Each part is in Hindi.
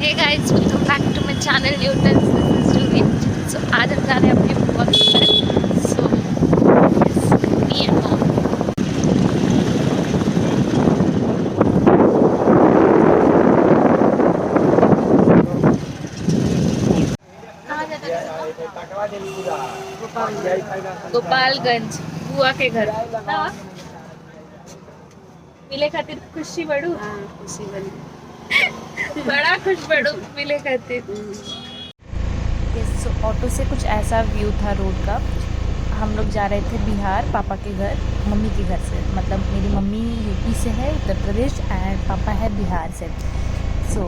Hey guys, welcome back to my channel Newton Julie. So आज हम जा रहे हैं अपने बुआ के घर। So me and mom. Gopalganj बुआ के घर मिले खातिर खुशी बड़ू। खुशी बनी बड़ा खुश बड़ू मिले खातिर। सो ऑटो से कुछ ऐसा व्यू था रोड का। हम लोग जा रहे थे बिहार पापा के घर, मम्मी के घर से। मतलब मेरी मम्मी यूपी से है, उत्तर प्रदेश, एंड पापा है बिहार से। सो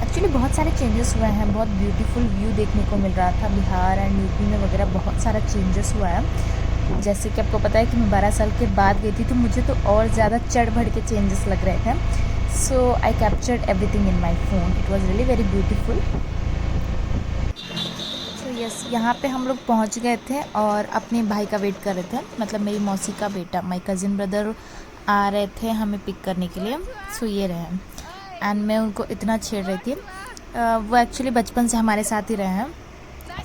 एक्चुअली बहुत सारे चेंजेस हुए हैं। बहुत ब्यूटीफुल व्यू देखने को मिल रहा था। बिहार एंड यूपी में वगैरह बहुत सारा चेंजेस हुआ है। जैसे कि आपको पता है कि मैं 12 साल के बाद गई थी, तो मुझे तो और ज़्यादा चढ़ बढ़ के चेंजेस लग रहे थे। So I captured everything in my phone. It was really very beautiful. So yes, यहाँ पे हम लोग पहुँच गए थे और अपने भाई का वेट कर रहे थे। मतलब मेरी मौसी का बेटा, माई कज़िन ब्रदर आ रहे थे हमें पिक करने के लिए। सो ये रहे, एंड मैं उनको इतना छेड़ रही थी। वो एक्चुअली बचपन से हमारे साथ ही रहे हैं।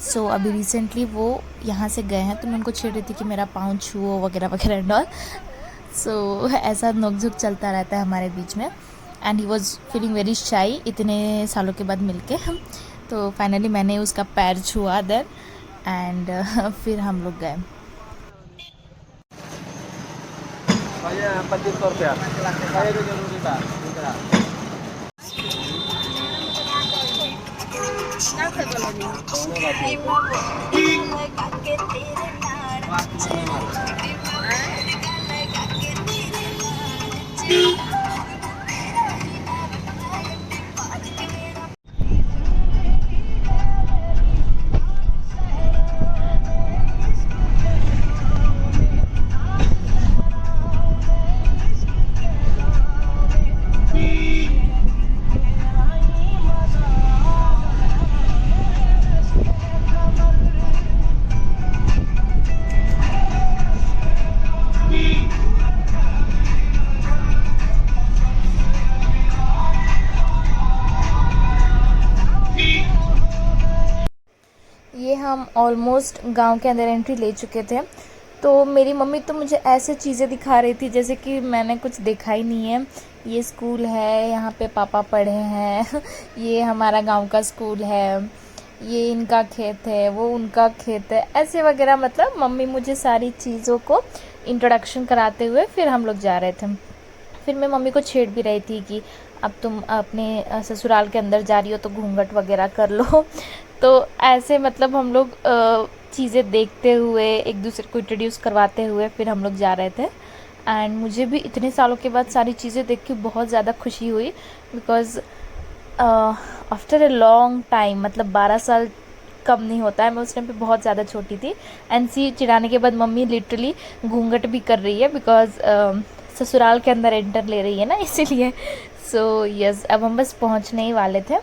सो अभी रिसेंटली वो यहाँ से गए हैं, तो मैं उनको छेड़ रही थी कि मेरा पाँव छुओ वगैरह वगैरह एंड ऑल। सो ऐसा नोक-झोंक चलता रहता है हमारे बीच में। And he was feeling very shy इतने सालों के बाद मिलके। तो फाइनली मैंने उसका पैर छुआ देन, एंड फिर हम लोग गए। 2500 रुपया saya itu jauh kita ये हम ऑलमोस्ट गांव के अंदर एंट्री ले चुके थे। तो मेरी मम्मी तो मुझे ऐसे चीज़ें दिखा रही थी जैसे कि मैंने कुछ देखा ही नहीं है। ये स्कूल है, यहाँ पे पापा पढ़े हैं। ये हमारा गांव का स्कूल है, ये इनका खेत है, वो उनका खेत है, ऐसे वगैरह। मतलब मम्मी मुझे सारी चीज़ों को इंट्रोडक्शन कराते हुए फिर हम लोग जा रहे थे। फिर मैं मम्मी को छेड़ भी रही थी कि अब तुम अपने ससुराल के अंदर जा रही हो तो घूंघट वगैरह कर लो। तो ऐसे मतलब हम लोग चीज़ें देखते हुए, एक दूसरे को इंट्रोड्यूस करवाते हुए फिर हम लोग जा रहे थे। एंड मुझे भी इतने सालों के बाद सारी चीज़ें देख के बहुत ज़्यादा खुशी हुई, because after a long time, मतलब 12 साल कम नहीं होता है। मैं उस टाइम पे बहुत ज़्यादा छोटी थी। एंड सी चिढ़ाने के बाद मम्मी लिटरली घूंघट भी कर रही है, बिकॉज़ ससुराल के अंदर एंटर ले रही है ना, इसीलिए। सो यस, अब हम बस पहुंचने ही वाले थे।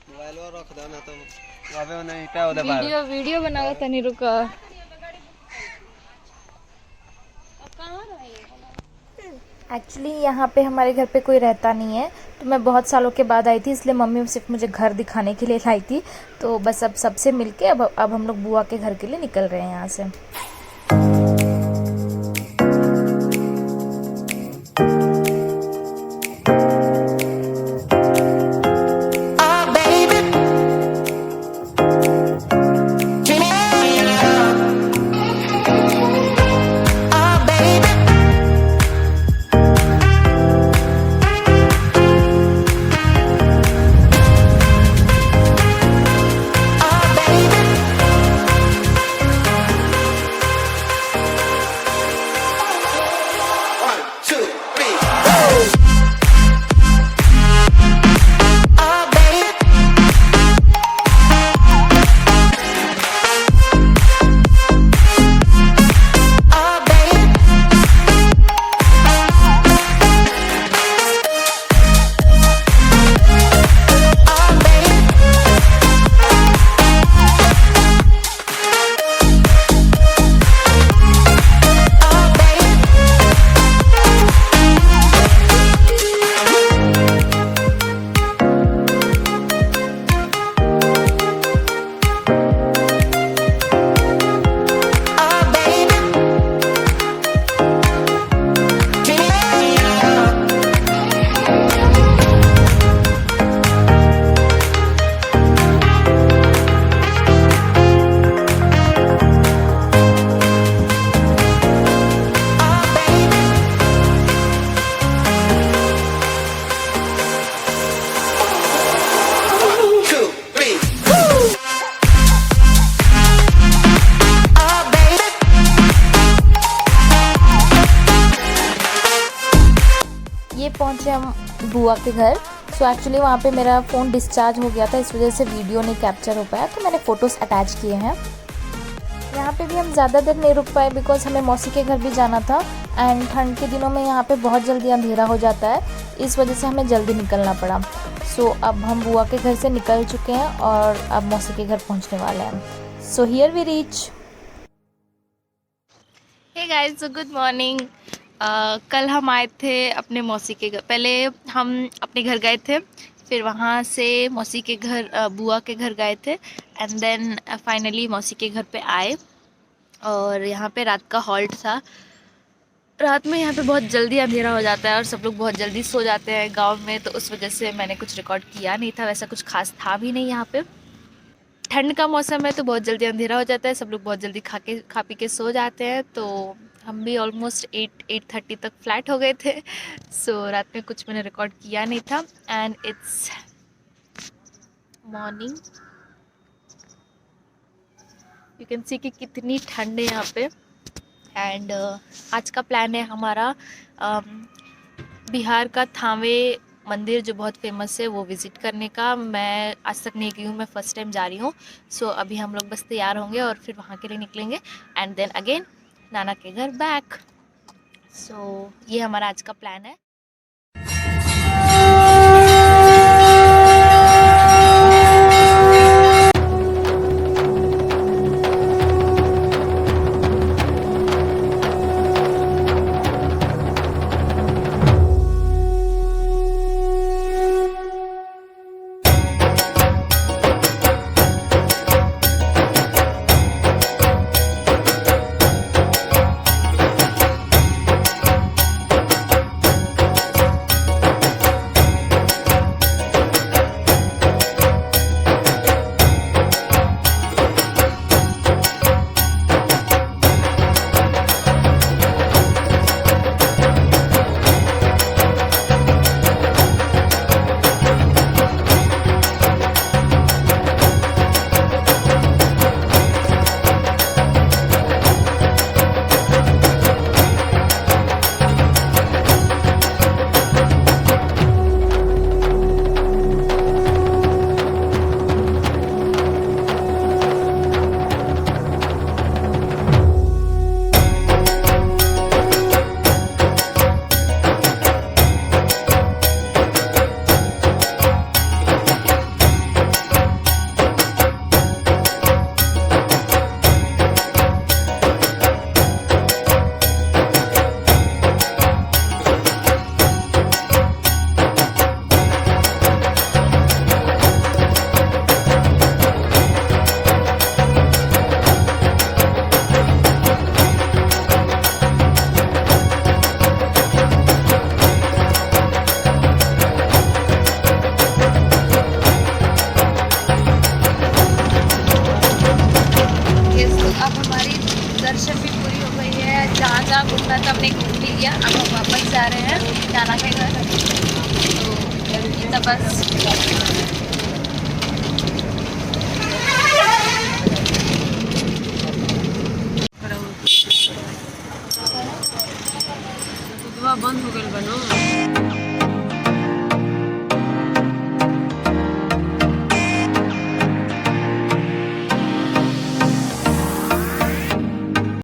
मोबाइल रख दो ना, तो अबे नहीं क्या होता है। वीडियो बनाओ तनी, रुको। एक्चुअली यहाँ पे हमारे घर पे कोई रहता नहीं है, तो मैं बहुत सालों के बाद आई थी, इसलिए मम्मी सिर्फ मुझे घर दिखाने के लिए लाई थी। तो बस अब सबसे मिलके अब हम लोग बुआ के घर के लिए निकल रहे हैं यहाँ से। पहुँचे हम बुआ के घर। सो एक्चुअली वहाँ पे मेरा फ़ोन डिस्चार्ज हो गया था, इस वजह से वीडियो नहीं कैप्चर हो पाया, तो मैंने फ़ोटोज़ अटैच किए हैं। यहाँ पे भी हम ज़्यादा देर नहीं रुक पाए बिकॉज़ हमें मौसी के घर भी जाना था एंड ठंड के दिनों में यहाँ पे बहुत जल्दी अंधेरा हो जाता है, इस वजह से हमें जल्दी निकलना पड़ा। सो अब हम बुआ के घर से निकल चुके हैं और अब मौसी के घर पहुँचने वाले हैं। So here we reach. Hey guys, so good morning. कल हम आए थे अपने मौसी के घर। पहले हम अपने घर गए थे, फिर वहाँ से मौसी के घर बुआ के घर गए थे एंड देन फाइनली मौसी के घर पे आए। और यहाँ पे रात का हॉल्ट था। रात में यहाँ पे बहुत जल्दी अंधेरा हो जाता है और सब लोग बहुत जल्दी सो जाते हैं गांव में, तो उस वजह से मैंने कुछ रिकॉर्ड किया नहीं था। वैसा कुछ खास था भी नहीं। यहाँ पे ठंड का मौसम है तो बहुत जल्दी अंधेरा हो जाता है, सब लोग बहुत जल्दी खा पी के सो जाते हैं। तो हम भी ऑलमोस्ट 8:30 तक फ्लैट हो गए थे। सो रात में कुछ मैंने रिकॉर्ड किया नहीं था and it's morning. You can see कि कितनी ठंड है यहाँ पे। एंड आज का प्लान है हमारा बिहार का थावे मंदिर जो बहुत फेमस है वो विज़िट करने का। मैं आज तक नहीं गई हूँ, मैं फ़र्स्ट टाइम जा रही हूँ। सो अभी हम लोग बस तैयार होंगे और फिर वहाँ के लिए निकलेंगे एंड देन अगेन नाना के घर बैक। सो ये हमारा आज का प्लान है। दर्शन भी पूरी हो गई है। जहाँ जहाँ घूमना था हमने घूम भी लिया। अब हम वापस जा रहे हैं नाना के घर। तो बस बंद हो गई बनो।